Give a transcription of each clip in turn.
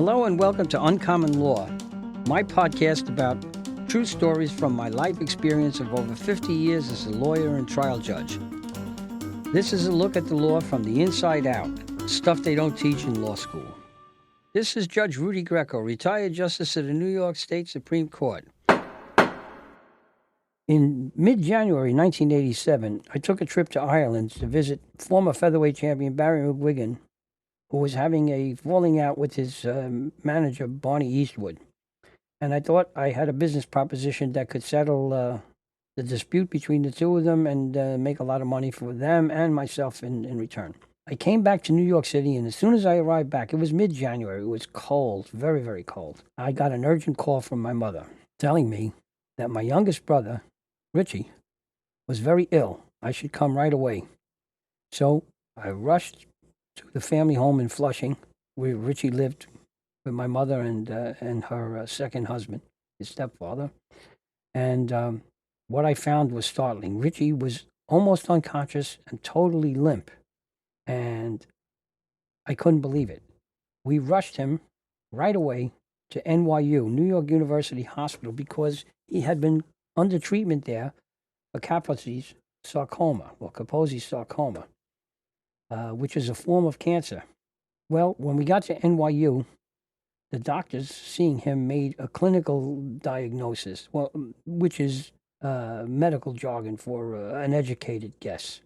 Hello and welcome to Uncommon Law, my podcast about true stories from my life experience of over 50 years as a lawyer and trial judge. This is a look at the law from the inside out, stuff they don't teach in law school. This is Judge Rudy Greco, retired Justice of the New York State Supreme Court. In mid-January 1987, I took a trip to Ireland to visit former featherweight champion Barry McGuigan, who was having a falling out with his manager, Barney Eastwood. And I thought I had a business proposition that could settle the dispute between the two of them and make a lot of money for them and myself in return. I came back to New York City, and as soon as I arrived back, it was mid-January. It was cold, very, very cold. I got an urgent call from my mother telling me that my youngest brother, Richie, was very ill. I should come right away. So I rushed to the family home in Flushing, where Richie lived with my mother and her second husband, his stepfather. And what I found was startling. Richie was almost unconscious and totally limp, and I couldn't believe it. We rushed him right away to NYU, New York University Hospital, because he had been under treatment there for Kaposi's sarcoma, or Kaposi's sarcoma, which is a form of cancer. Well, when we got to NYU, the doctors seeing him made a clinical diagnosis, which is medical jargon for an educated guess.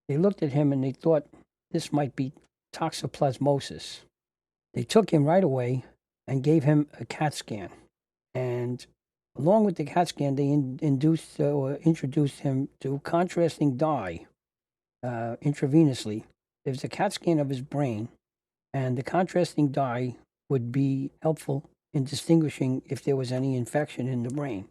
They looked at him and they thought this might be toxoplasmosis. They took him right away and gave him a CAT scan. And along with the CAT scan, they introduced him to contrasting dye intravenously. There's a CAT scan of his brain, and the contrasting dye would be helpful in distinguishing if there was any infection in the brain.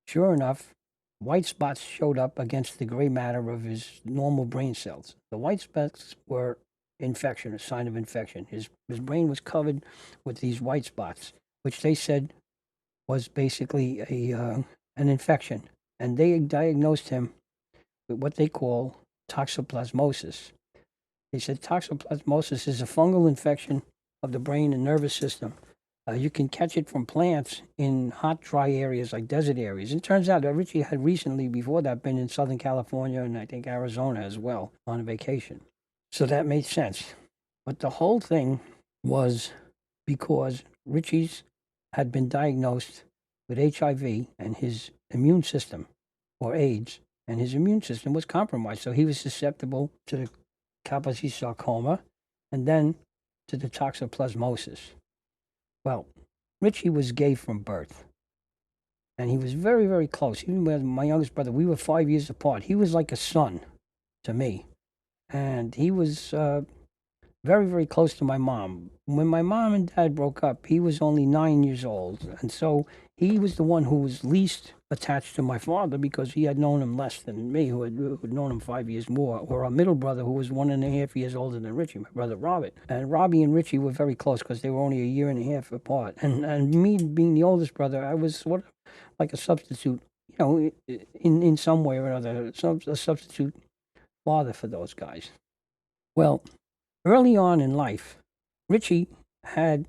Sure enough, white spots showed up against the gray matter of his normal brain cells. The white spots were infection, a sign of infection. His brain was covered with these white spots, which they said was basically an infection. And they diagnosed him with what they call toxoplasmosis. They said toxoplasmosis is a fungal infection of the brain and nervous system. You can catch it from plants in hot, dry areas like desert areas. It turns out that Richie had recently, before that, been in Southern California and I think Arizona as well on a vacation. So that made sense. But the whole thing was because Richie's had been diagnosed with HIV and his immune system, or AIDS, and his immune system was compromised. So he was susceptible to the Kaposi's sarcoma and then to the toxoplasmosis. Well, Richie was gay from birth, and he was very, very close. Even with my youngest brother, we were 5 years apart. He was like a son to me, and he was very, very close to my mom. When my mom and dad broke up, he was only 9 years old, and so he was the one who was least attached to my father because he had known him less than me, who had known him 5 years more, or our middle brother, who was 1.5 years older than Richie, my brother Robert. And Robbie and Richie were very close because they were only 1.5 years apart. And me being the oldest brother, I was sort of like a substitute, in some way or another, a substitute father for those guys. Well, early on in life, Richie had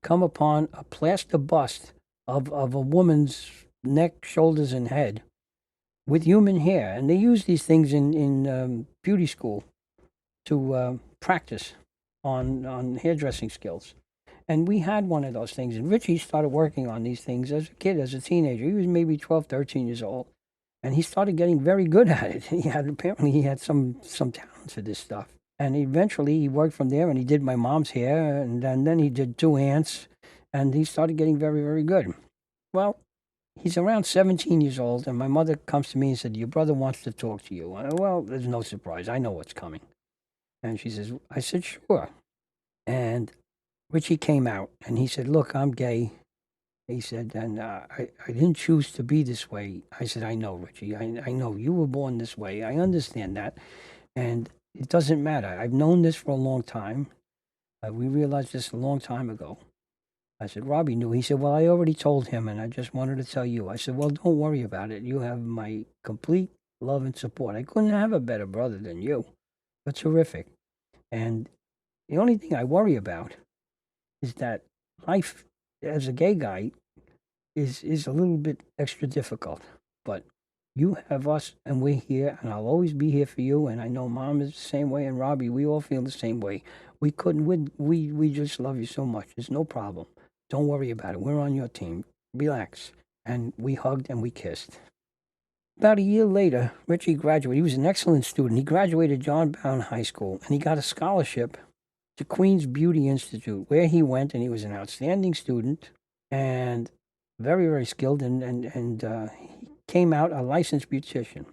come upon a plaster bust of a woman's neck, shoulders, and head with human hair. And they use these things in beauty school to practice on hairdressing skills. And we had one of those things. And Richie started working on these things as a kid, as a teenager. He was maybe 12, 13 years old. And he started getting very good at it. Apparently he had some talent for this stuff. And eventually he worked from there, and he did my mom's hair, and then he did 2 aunts, and he started getting very, very good. Well, he's around 17 years old, and my mother comes to me and said, "Your brother wants to talk to you." Well, there's no surprise. I know what's coming. And I said, "Sure." And Richie came out, and he said, "Look, I'm gay." He said, "And I didn't choose to be this way." I said, "I know, Richie. I know. You were born this way. I understand that. And it doesn't matter. I've known this for a long time. We realized this a long time ago." I said, "Robbie knew." He said, "Well, I already told him, and I just wanted to tell you." I said, "Well, don't worry about it. You have my complete love and support. I couldn't have a better brother than you. You're terrific. And the only thing I worry about is that life as a gay guy is a little bit extra difficult. But you have us, and we're here, and I'll always be here for you. And I know Mom is the same way, and Robbie, we all feel the same way. We couldn't, we just love you so much. There's no problem. Don't worry about it. We're on your team. Relax. And we hugged and we kissed. About a year later, Richie graduated. He was an excellent student. He graduated John Brown High School, and he got a scholarship to Queen's Beauty Institute, where he went, and he was an outstanding student and very, very skilled, and he came out a licensed beautician.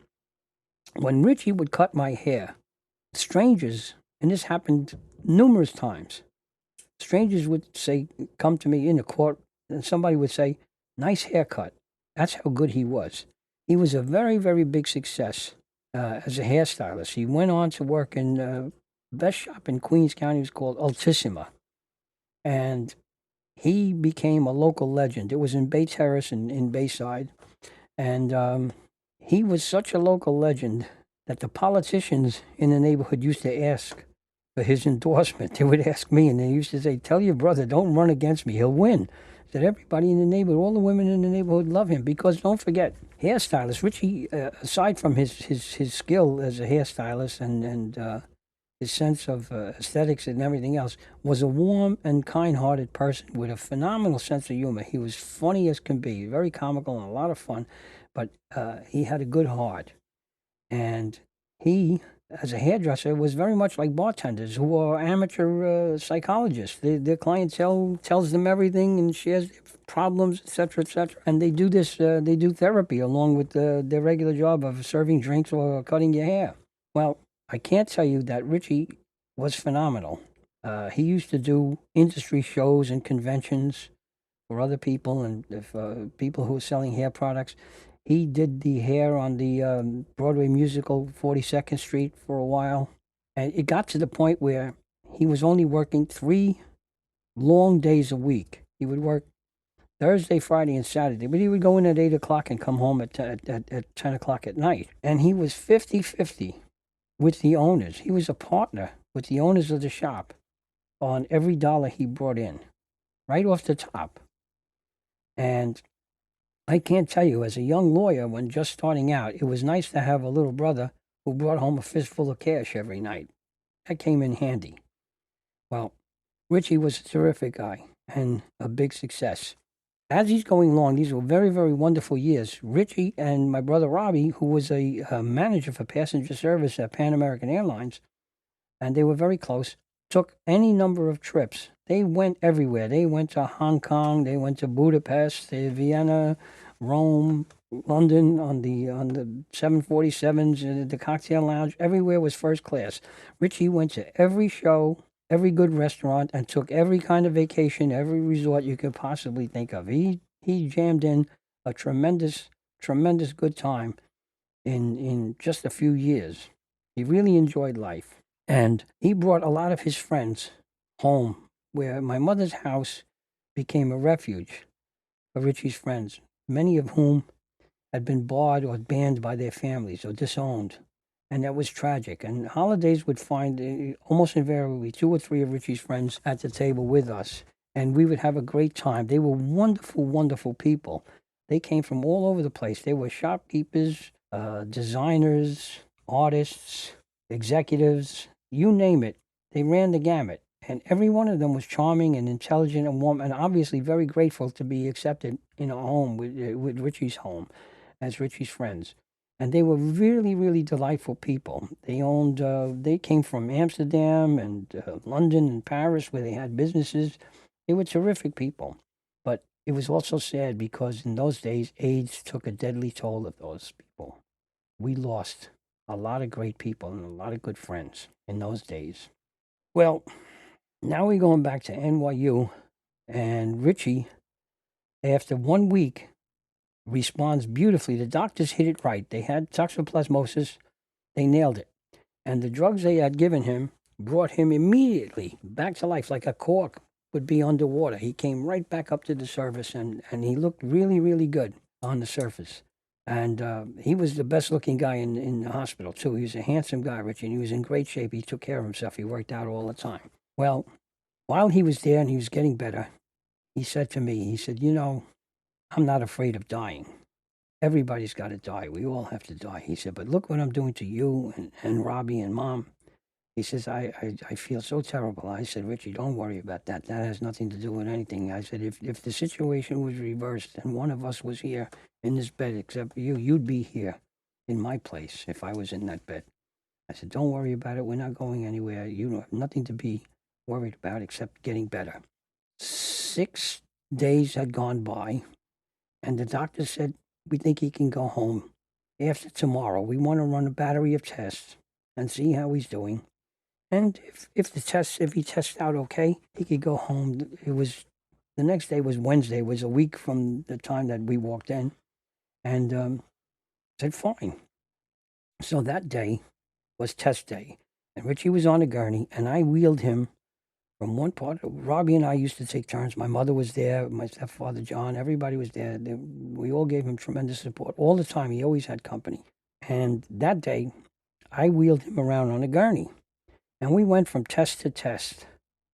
When Richie would cut my hair, strangers, and this happened numerous times, strangers would say, come to me in the court, and somebody would say, nice haircut. That's how good he was. He was a very, very big success as a hairstylist. He went on to work in the best shop in Queens County. It was called Altissima. And he became a local legend. It was in Bay Terrace in Bayside. And he was such a local legend that the politicians in the neighborhood used to ask for his endorsement. They would ask me, and they used to say, tell your brother, don't run against me. He'll win. That everybody in the neighborhood, all the women in the neighborhood love him because don't forget, hairstylist, Richie, aside from his skill as a hairstylist and his sense of aesthetics and everything else, was a warm and kind-hearted person with a phenomenal sense of humor. He was funny as can be, very comical and a lot of fun, but he had a good heart. And he, as a hairdresser, was very much like bartenders who are amateur psychologists. Their clientele tells them everything and shares their problems, etc., etc. And they do this, they do therapy along with their regular job of serving drinks or cutting your hair. Well, I can't tell you that Richie was phenomenal. He used to do industry shows and conventions for other people and if people who were selling hair products. He did the hair on the Broadway musical 42nd Street for a while. And it got to the point where he was only working 3 long days a week. He would work Thursday, Friday, and Saturday, but he would go in at 8 o'clock and come home at 10 o'clock at night. And he was 50-50 with the owners. He was a partner with the owners of the shop on every dollar he brought in, right off the top. And I can't tell you, as a young lawyer, when just starting out, it was nice to have a little brother who brought home a fistful of cash every night. That came in handy. Well, Richie was a terrific guy and a big success. As he's going along, these were very, very wonderful years. Richie and my brother Robbie, who was a manager for passenger service at Pan American Airlines, and they were very close, took any number of trips. They went everywhere. They went to Hong Kong. They went to Budapest, Vienna, Rome, London on the 747s, the cocktail lounge. Everywhere was first class. Richie went to every show, every good restaurant, and took every kind of vacation, every resort you could possibly think of. He jammed in a tremendous, tremendous good time in just a few years. He really enjoyed life. And he brought a lot of his friends home, where my mother's house became a refuge for Richie's friends, many of whom had been barred or banned by their families or disowned. And that was tragic. And holidays would find almost invariably 2 or 3 of Richie's friends at the table with us. And we would have a great time. They were wonderful, wonderful people. They came from all over the place. They were shopkeepers, designers, artists, executives, you name it. They ran the gamut. And every one of them was charming and intelligent and warm and obviously very grateful to be accepted in a home with Richie's home as Richie's friends. And they were really, really delightful people. They came from Amsterdam and London and Paris where they had businesses. They were terrific people. But it was also sad because in those days, AIDS took a deadly toll of those people. We lost a lot of great people and a lot of good friends in those days. Well, now we're going back to NYU, and Richie, after 1 week, responds beautifully. The doctors hit it right. They had toxoplasmosis. They nailed it. And the drugs they had given him brought him immediately back to life, like a cork would be underwater. He came right back up to the surface, and he looked really, really good on the surface. And he was the best-looking guy in the hospital, too. He was a handsome guy, Richie, and he was in great shape. He took care of himself. He worked out all the time. Well, while he was there and he was getting better, he said to me, he said, you know, I'm not afraid of dying. Everybody's got to die. We all have to die. He said, but look what I'm doing to you and Robbie and Mom. He says, I feel so terrible. I said, Richie, don't worry about that. That has nothing to do with anything. I said, if the situation was reversed and one of us was here in this bed except for you, you'd be here in my place if I was in that bed. I said, don't worry about it. We're not going anywhere. You have nothing to be worried about except getting better. 6 days had gone by, and the doctor said, we think he can go home after tomorrow. We want to run a battery of tests and see how he's doing. And if he tests out okay, he could go home. It was the next day was Wednesday. It was a week from the time that we walked in, and said fine. So that day was test day, and Richie was on a gurney, and I wheeled him from one part. Robbie and I used to take turns. My mother was there, my stepfather John. Everybody was there. We all gave him tremendous support all the time. He always had company. And that day, I wheeled him around on a gurney. And we went from test to test,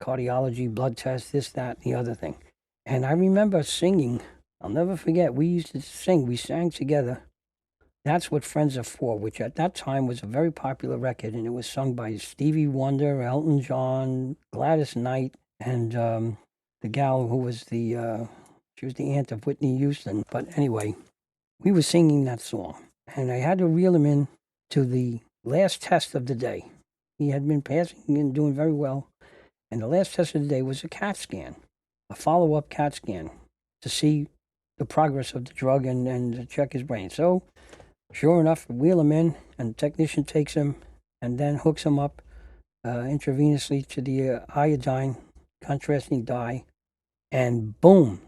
cardiology, blood test, this, that, the other thing. And I remember singing, I'll never forget, we used to sing, we sang together, That's What Friends Are For, which at that time was a very popular record, and it was sung by Stevie Wonder, Elton John, Gladys Knight, and the gal who was she was the aunt of Whitney Houston. But anyway, we were singing that song, and I had to reel him in to the last test of the day. He had been passing and doing very well. And the last test of the day was a CAT scan, a follow-up CAT scan to see the progress of the drug and to check his brain. So, sure enough, wheel him in, and the technician takes him and then hooks him up intravenously to the iodine contrasting dye. And boom,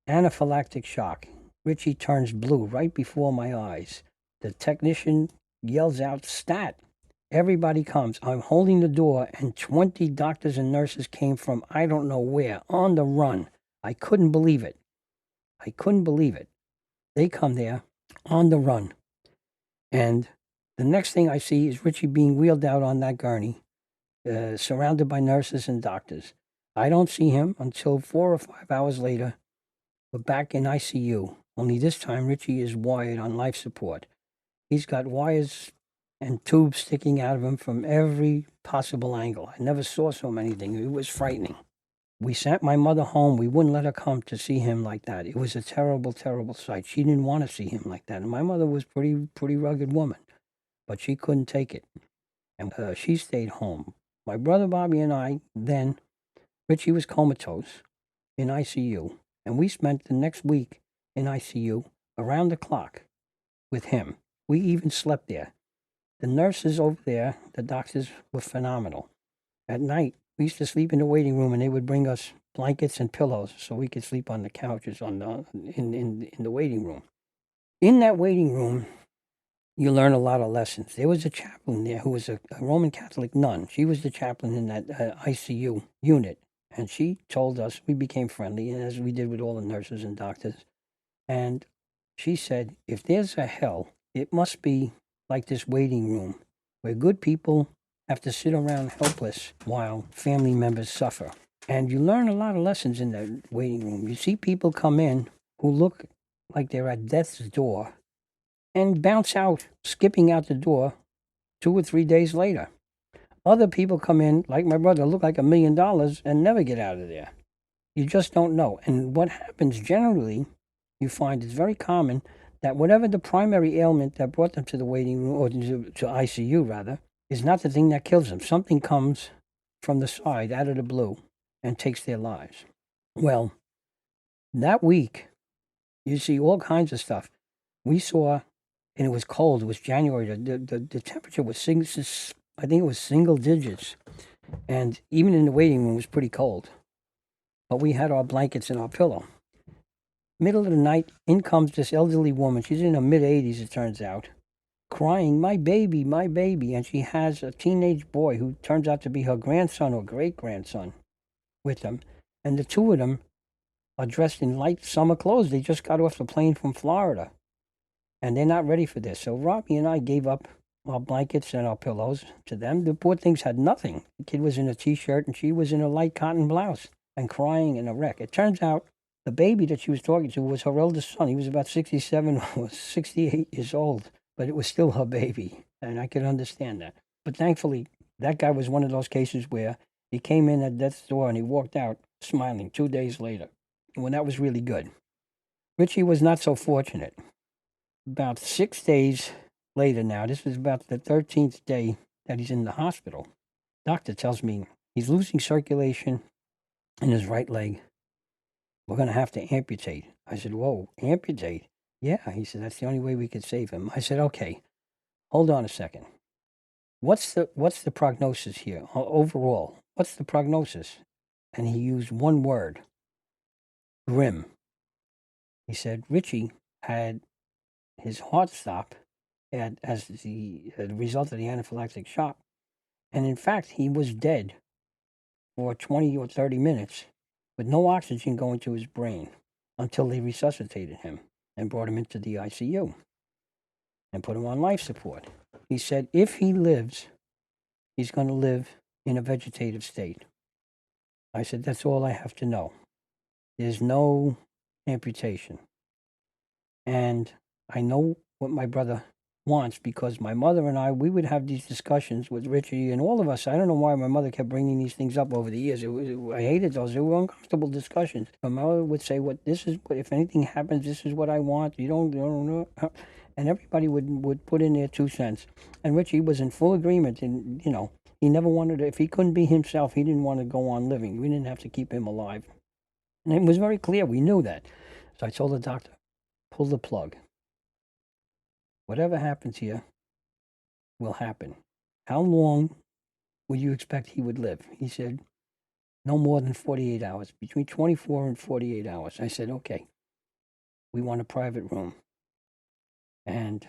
anaphylactic shock. Richie turns blue right before my eyes. The technician yells out, stat. Everybody comes. I'm holding the door, and 20 doctors and nurses came from I don't know where, on the run. I couldn't believe it. I couldn't believe it. They come there on the run. And the next thing I see is Richie being wheeled out on that gurney, surrounded by nurses and doctors. I don't see him until 4 or 5 hours later. We're back in ICU. Only this time, Richie is wired on life support. He's got wires and tubes sticking out of him from every possible angle. I never saw so many things. It was frightening. We sent my mother home. We wouldn't let her come to see him like that. It was a terrible, terrible sight. She didn't want to see him like that. And my mother was pretty rugged woman, but she couldn't take it. And she stayed home. My brother Bobby and I, then, Richie was comatose in ICU. And we spent the next week in ICU around the clock with him. We even slept there. The nurses over there, the doctors, were phenomenal. At night, we used to sleep in the waiting room, and they would bring us blankets and pillows so we could sleep on the couches in the waiting room. In that waiting room, you learn a lot of lessons. There was a chaplain there who was a Roman Catholic nun. She was the chaplain in that ICU unit, and she told us, we became friendly, as we did with all the nurses and doctors. And she said, if there's a hell, it must be like this waiting room, where good people have to sit around helpless while family members suffer. And you learn a lot of lessons in that waiting room. You see people come in who look like they're at death's door and bounce out, skipping out the door 2 or 3 days later. Other people come in, like my brother, look like $1 million and never get out of there. You just don't know. And what happens generally, you find it's very common that whatever the primary ailment that brought them to the waiting room, or to ICU rather, is not the thing that kills them. Something comes from the side, out of the blue, and takes their lives. Well, that week, you see all kinds of stuff. We saw, and it was cold, it was January, the temperature was, I think it was single digits. And even in the waiting room, it was pretty cold. But we had our blankets and our pillow. Middle of the night, in comes this elderly woman. She's in her mid-80s, it turns out, crying, my baby, my baby. And she has a teenage boy who turns out to be her grandson or great-grandson with them. And the two of them are dressed in light summer clothes. They just got off the plane from Florida. And they're not ready for this. So Robbie and I gave up our blankets and our pillows to them. The poor things had nothing. The kid was in a T-shirt and she was in a light cotton blouse and crying in a wreck. It turns out The baby that she was talking to was her eldest son. He was about 67 or 68 years old, but it was still her baby, and I could understand that. But thankfully, that guy was one of those cases where he came in at death's door and he walked out smiling 2 days later. Well, that was really good. Richie was not so fortunate. About 6 days later now, this is about the 13th day that he's in the hospital. Doctor tells me he's losing circulation in his right leg. We're going to have to amputate. I said, whoa, amputate? Yeah, he said, that's the only way we could save him. I said, okay, hold on a second. What's the prognosis here overall? What's the prognosis? And he used one word, grim. He said, Richie had his heart stop as the result of the anaphylactic shock. And in fact, he was dead for 20 or 30 minutes with no oxygen going to his brain until they resuscitated him and brought him into the ICU and put him on life support. He said if he lives, he's going to live in a vegetative state. I said, that's all I have to know. There's no amputation. And I know what my brother wants because my mother and I, we would have these discussions with Richie and all of us. I don't know why my mother kept bringing these things up over the years. I hated those. They were uncomfortable discussions. My mother would say, if anything happens, this is what I want. You don't know. And everybody would put in their 2 cents. And Richie was in full agreement. And, he never wanted to, if he couldn't be himself, he didn't want to go on living. We didn't have to keep him alive. And it was very clear. We knew that. So I told the doctor, pull the plug. Whatever happens here will happen. How long would you expect he would live? He said, no more than 48 hours, between 24 and 48 hours. I said, okay, we want a private room. And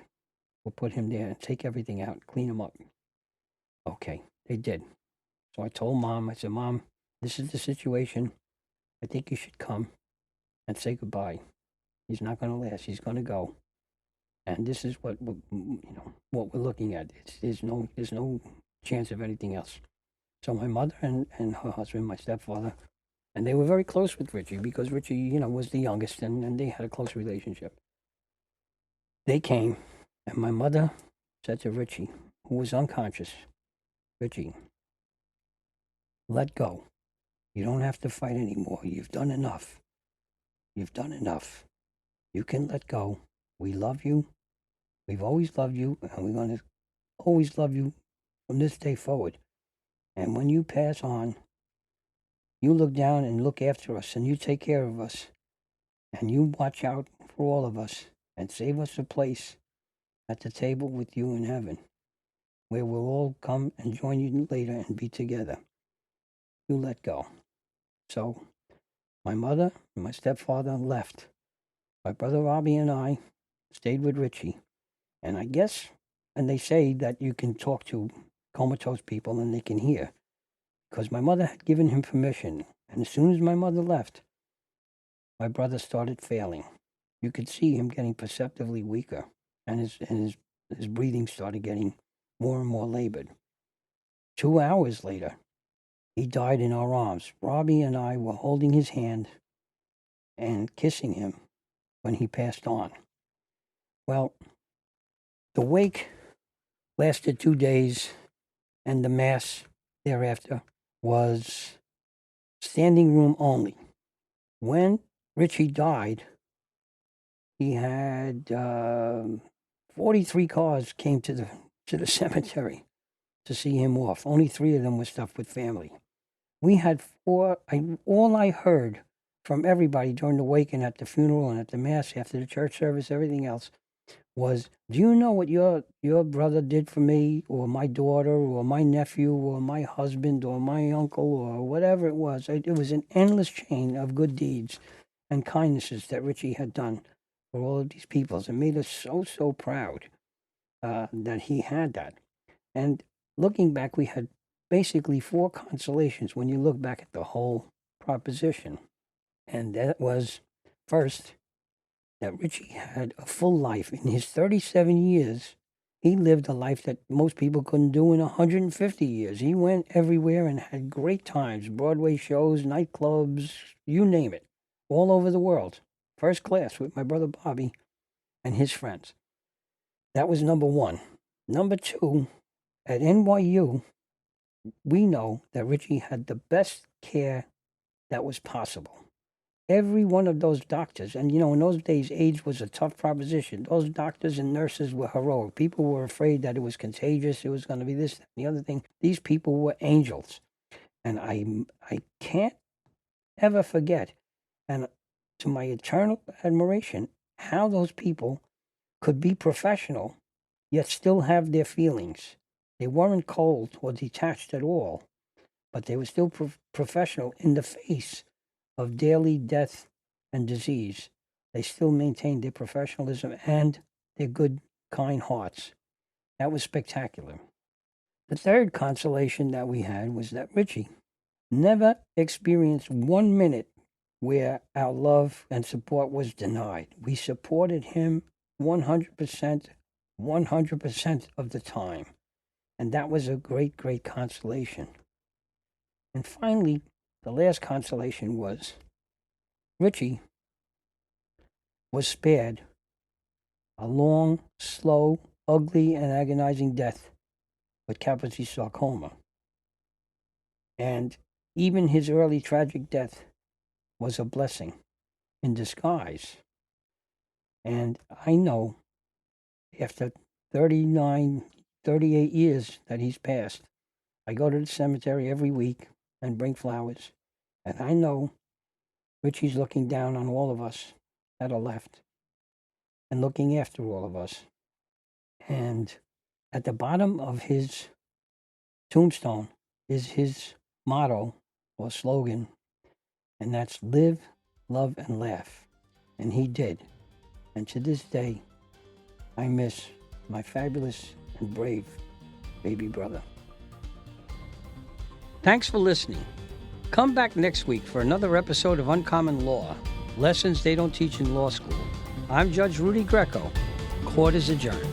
we'll put him there and take everything out, clean him up. Okay, they did. So I told Mom, I said, Mom, this is the situation. I think you should come and say goodbye. He's not going to last. He's going to go. And this is what what we're looking at. There's no chance of anything else. So my mother and her husband, my stepfather, and they were very close with Richie because Richie, was the youngest and they had a close relationship. They came and my mother said to Richie, who was unconscious, Richie, let go. You don't have to fight anymore. You've done enough. You've done enough. You can let go. We love you. We've always loved you, and we're going to always love you from this day forward. And when you pass on, you look down and look after us, and you take care of us, and you watch out for all of us, and save us a place at the table with you in heaven, where we'll all come and join you later and be together. You let go. So my mother and my stepfather left. My brother Robbie and I stayed with Richie. And I guess, and they say that you can talk to comatose people and they can hear. Because my mother had given him permission. And as soon as my mother left, my brother started failing. You could see him getting perceptibly weaker. And his breathing started getting more and more labored. 2 hours later, he died in our arms. Robbie and I were holding his hand and kissing him when he passed on. Well, the wake lasted 2 days, and the mass thereafter was standing room only. When Richie died, he had 43 cars came to the cemetery to see him off. Only 3 of them were stuffed with family. We had 4. All I heard from everybody during the wake and at the funeral and at the mass after the church service, everything else, was, do you know what your brother did for me, or my daughter, or my nephew, or my husband, or my uncle, or whatever it was? It was an endless chain of good deeds and kindnesses that Richie had done for all of these people. It made us so proud that he had that. And looking back, we had basically 4 consolations when you look back at the whole proposition. And that was, first, that Richie had a full life. In his 37 years, he lived a life that most people couldn't do in 150 years. He went everywhere and had great times, Broadway shows, nightclubs, you name it. all over the world, first class with my brother Bobby and his friends. That was number one. Number two, at NYU, we know that Richie had the best care that was possible. Every one of those doctors, and in those days, AIDS was a tough proposition. Those doctors and nurses were heroic. People were afraid that it was contagious, it was going to be this, that, and the other thing. These people were angels. And I can't ever forget, and to my eternal admiration, how those people could be professional, yet still have their feelings. They weren't cold or detached at all, but they were still professional in the face of daily death and disease. They still maintained their professionalism and their good, kind hearts. That was spectacular. The third consolation that we had was that Richie never experienced 1 minute where our love and support was denied. We supported him 100%, 100% of the time. And that was a great, great consolation. And finally, the last consolation was Richie was spared a long, slow, ugly, and agonizing death with Kaposi sarcoma. And even his early tragic death was a blessing in disguise. And I know after 39, 38 years that he's passed, I go to the cemetery every week and bring flowers. And I know Richie's looking down on all of us that are left and looking after all of us. And at the bottom of his tombstone is his motto or slogan, and that's live, love, and laugh. And he did. And to this day, I miss my fabulous and brave baby brother. Thanks for listening. Come back next week for another episode of Uncommon Law, lessons they don't teach in law school. I'm Judge Rudy Greco. Court is adjourned.